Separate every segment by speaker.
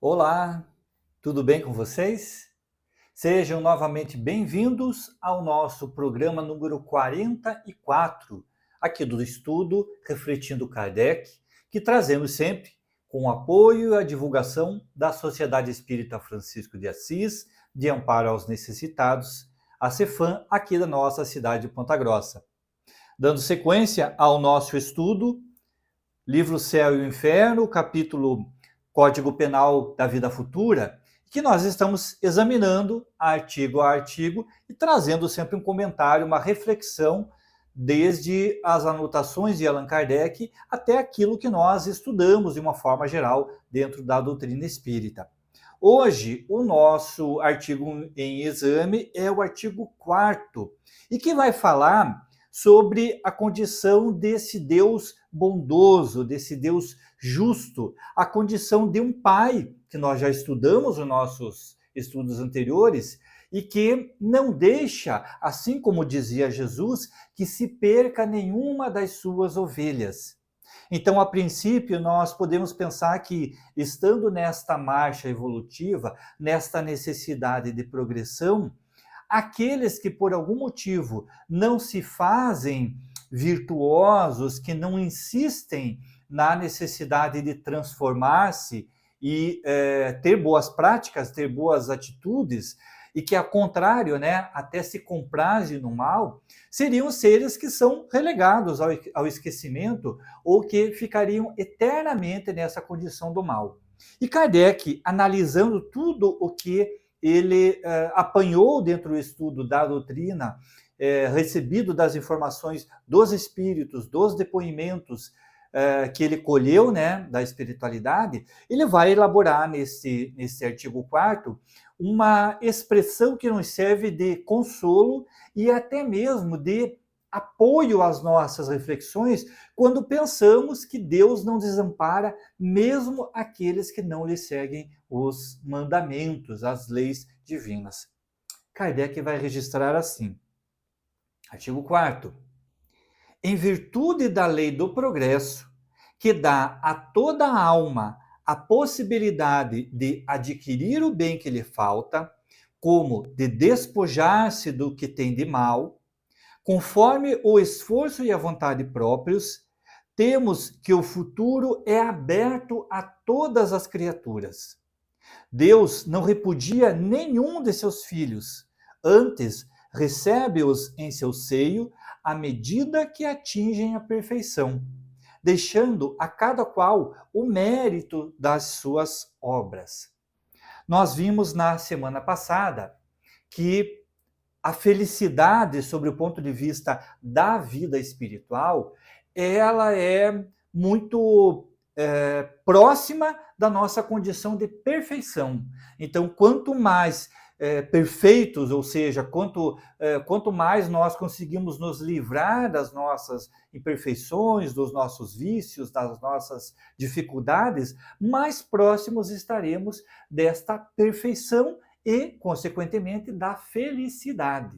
Speaker 1: Olá, tudo bem com vocês? Sejam novamente bem-vindos ao nosso programa número 44, aqui do estudo Refletindo Kardec, que trazemos sempre com o apoio e a divulgação da Sociedade Espírita Francisco de Assis, de Amparo aos Necessitados, a CEFAM, aqui da nossa cidade de Ponta Grossa. Dando sequência ao nosso estudo, Livro Céu e o Inferno, capítulo Código Penal da Vida Futura, que nós estamos examinando artigo a artigo e trazendo sempre um comentário, uma reflexão, desde as anotações de Allan Kardec até aquilo que nós estudamos de uma forma geral dentro da doutrina espírita. Hoje, o nosso artigo em exame é o artigo 4º, e que vai falar sobre a condição desse Deus bondoso, desse Deus justo, a condição de um pai, que nós já estudamos nos nossos estudos anteriores, e que não deixa, assim como dizia Jesus, que se perca nenhuma das suas ovelhas. Então, a princípio, nós podemos pensar que, estando nesta marcha evolutiva, nesta necessidade de progressão, aqueles que por algum motivo não se fazem virtuosos, que não insistem na necessidade de transformar-se e ter boas práticas, ter boas atitudes, e que, ao contrário, né, até se comprazem no mal, seriam seres que são relegados ao esquecimento ou que ficariam eternamente nessa condição do mal. E Kardec, analisando tudo o que ele apanhou dentro do estudo da doutrina, recebido das informações dos espíritos, dos depoimentos que ele colheu, né, da espiritualidade, ele vai elaborar nesse artigo 4º uma expressão que nos serve de consolo e até mesmo de apoio às nossas reflexões quando pensamos que Deus não desampara mesmo aqueles que não lhe seguem os mandamentos, as leis divinas. Kardec vai registrar assim, artigo 4º. Em virtude da lei do progresso, que dá a toda alma a possibilidade de adquirir o bem que lhe falta, como de despojar-se do que tem de mal, conforme o esforço e a vontade próprios, temos que o futuro é aberto a todas as criaturas. Deus não repudia nenhum de seus filhos, antes recebe-os em seu seio à medida que atingem a perfeição, deixando a cada qual o mérito das suas obras. Nós vimos na semana passada que a felicidade, sobre o ponto de vista da vida espiritual, ela é muito próxima da nossa condição de perfeição. Então, quanto mais perfeitos, ou seja, quanto mais nós conseguimos nos livrar das nossas imperfeições, dos nossos vícios, das nossas dificuldades, mais próximos estaremos desta perfeição e, consequentemente, da felicidade.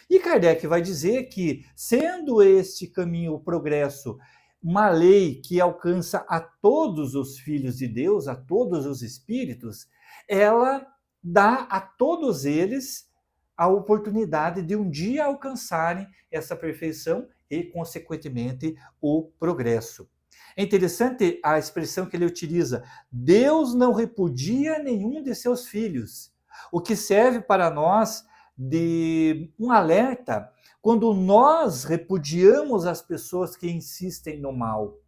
Speaker 1: E Kardec vai dizer que, sendo este caminho, o progresso, uma lei que alcança a todos os filhos de Deus, a todos os espíritos, ela dá a todos eles a oportunidade de um dia alcançarem essa perfeição e, consequentemente, o progresso. É interessante a expressão que ele utiliza: Deus não repudia nenhum de seus filhos, o que serve para nós de um alerta quando nós repudiamos as pessoas que insistem no mal.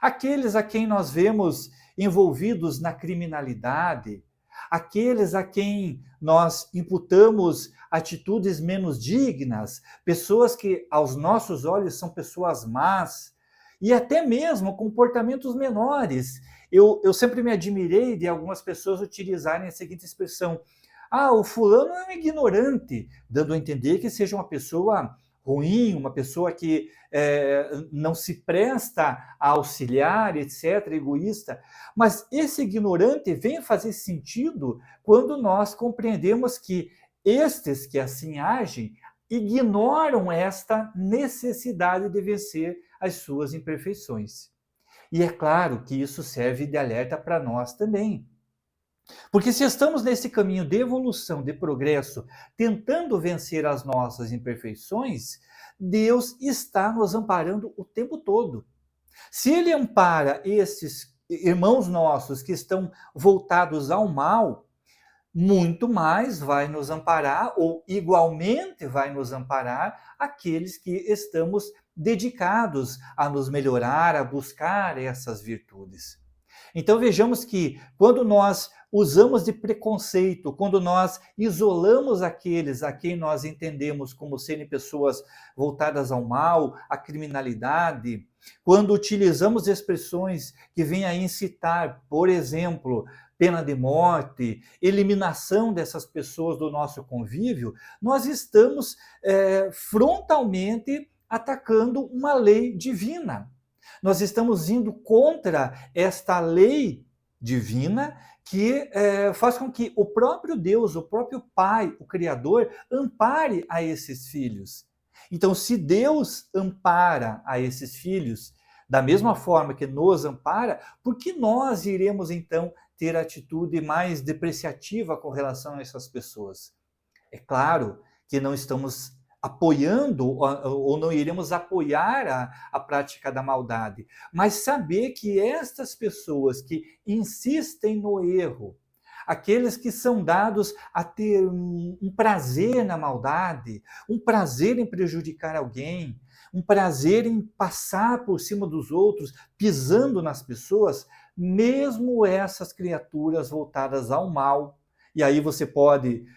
Speaker 1: Aqueles a quem nós vemos envolvidos na criminalidade, aqueles a quem nós imputamos atitudes menos dignas, pessoas que aos nossos olhos são pessoas más, e até mesmo comportamentos menores. Eu sempre me admirei de algumas pessoas utilizarem a seguinte expressão: ah, o fulano é um ignorante, dando a entender que seja uma pessoa ruim, uma pessoa que não se presta a auxiliar, etc., egoísta. Mas esse ignorante vem fazer sentido quando nós compreendemos que estes que assim agem ignoram esta necessidade de vencer as suas imperfeições. E é claro que isso serve de alerta para nós também. Porque se estamos nesse caminho de evolução, de progresso, tentando vencer as nossas imperfeições, Deus está nos amparando o tempo todo. Se Ele ampara esses irmãos nossos que estão voltados ao mal, muito mais vai nos amparar, ou igualmente vai nos amparar, aqueles que estamos dedicados a nos melhorar, a buscar essas virtudes. Então vejamos que quando nós usamos de preconceito, quando nós isolamos aqueles a quem nós entendemos como serem pessoas voltadas ao mal, à criminalidade, quando utilizamos expressões que vêm a incitar, por exemplo, pena de morte, eliminação dessas pessoas do nosso convívio, nós estamos frontalmente atacando uma lei divina. Nós estamos indo contra esta lei divina que faz com que o próprio Deus, o próprio Pai, o Criador, ampare a esses filhos. Então, se Deus ampara a esses filhos, da mesma forma que nos ampara, por que nós iremos então ter atitude mais depreciativa com relação a essas pessoas? É claro que não estamos apoiando ou não iremos apoiar a prática da maldade, mas saber que estas pessoas que insistem no erro, aqueles que são dados a ter um prazer na maldade, um prazer em prejudicar alguém, um prazer em passar por cima dos outros, pisando nas pessoas, mesmo essas criaturas voltadas ao mal, e aí você pode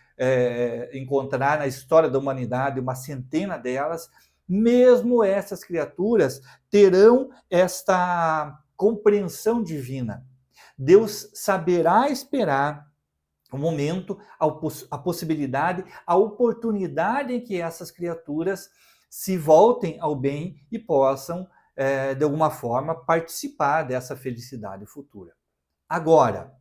Speaker 1: encontrar na história da humanidade uma centena delas, mesmo essas criaturas terão esta compreensão divina. Deus saberá esperar o momento, a possibilidade, a oportunidade em que essas criaturas se voltem ao bem e possam, de alguma forma, participar dessa felicidade futura. Agora,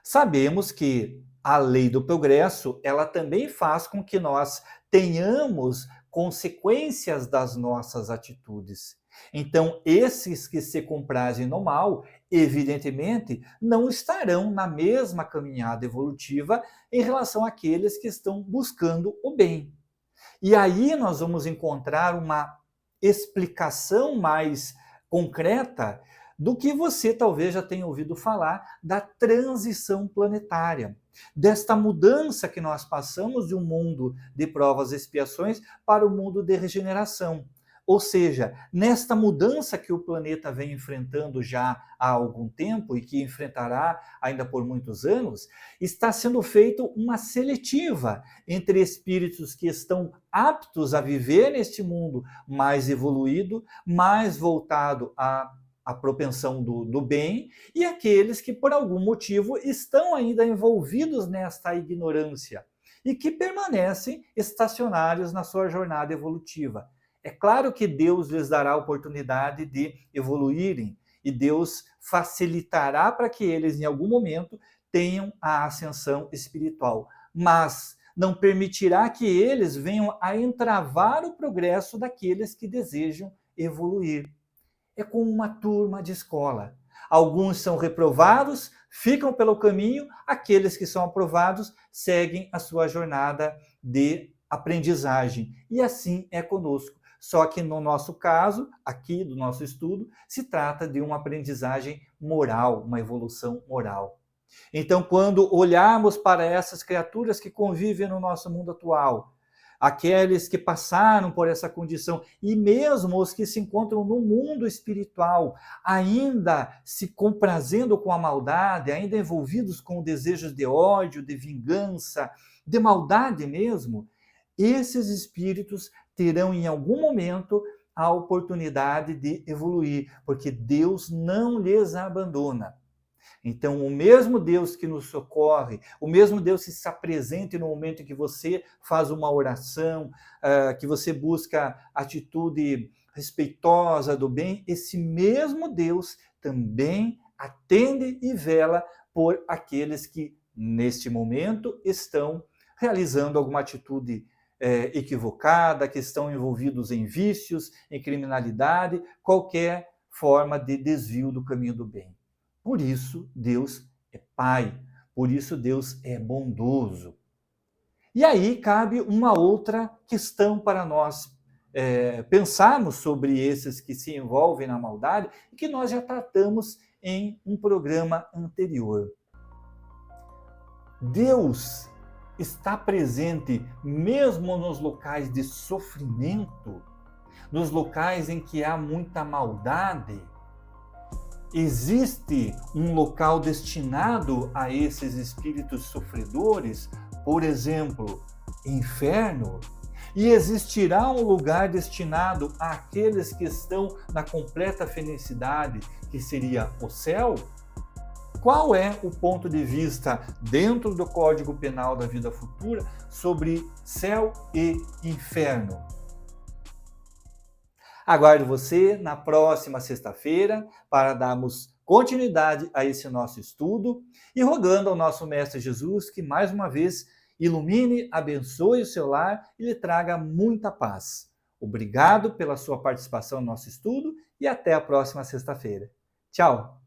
Speaker 1: sabemos que a lei do progresso, ela também faz com que nós tenhamos consequências das nossas atitudes. Então, esses que se comprazem no mal, evidentemente, não estarão na mesma caminhada evolutiva em relação àqueles que estão buscando o bem. E aí nós vamos encontrar uma explicação mais concreta do que você talvez já tenha ouvido falar da transição planetária, desta mudança que nós passamos de um mundo de provas e expiações para o mundo de regeneração. Ou seja, nesta mudança que o planeta vem enfrentando já há algum tempo e que enfrentará ainda por muitos anos, está sendo feita uma seletiva entre espíritos que estão aptos a viver neste mundo mais evoluído, mais voltado à propensão do bem, e aqueles que por algum motivo estão ainda envolvidos nesta ignorância e que permanecem estacionários na sua jornada evolutiva. É claro que Deus lhes dará a oportunidade de evoluírem e Deus facilitará para que eles, em algum momento, tenham a ascensão espiritual, mas não permitirá que eles venham a entravar o progresso daqueles que desejam evoluir. É como uma turma de escola. Alguns são reprovados, ficam pelo caminho, aqueles que são aprovados seguem a sua jornada de aprendizagem. E assim é conosco. Só que no nosso caso, aqui do nosso estudo, se trata de uma aprendizagem moral, uma evolução moral. Então, quando olharmos para essas criaturas que convivem no nosso mundo atual, aqueles que passaram por essa condição, e mesmo os que se encontram no mundo espiritual, ainda se comprazendo com a maldade, ainda envolvidos com desejos de ódio, de vingança, de maldade mesmo, esses espíritos terão em algum momento a oportunidade de evoluir, porque Deus não lhes abandona. Então, o mesmo Deus que nos socorre, o mesmo Deus que se apresenta no momento em que você faz uma oração, que você busca atitude respeitosa do bem, esse mesmo Deus também atende e vela por aqueles que, neste momento, estão realizando alguma atitude equivocada, que estão envolvidos em vícios, em criminalidade, qualquer forma de desvio do caminho do bem. Por isso, Deus é Pai. Por isso Deus é bondoso. E aí cabe uma outra questão para nós pensarmos sobre esses que se envolvem na maldade, que nós já tratamos em um programa anterior. Deus está presente mesmo nos locais de sofrimento, nos locais em que há muita maldade. Existe um local destinado a esses espíritos sofredores, por exemplo, inferno, e existirá um lugar destinado àqueles que estão na completa felicidade, que seria o céu? Qual é o ponto de vista dentro do Código Penal da Vida Futura sobre céu e inferno? Aguardo você na próxima sexta-feira para darmos continuidade a esse nosso estudo e rogando ao nosso Mestre Jesus que mais uma vez ilumine, abençoe o seu lar e lhe traga muita paz. Obrigado pela sua participação no nosso estudo e até a próxima sexta-feira. Tchau!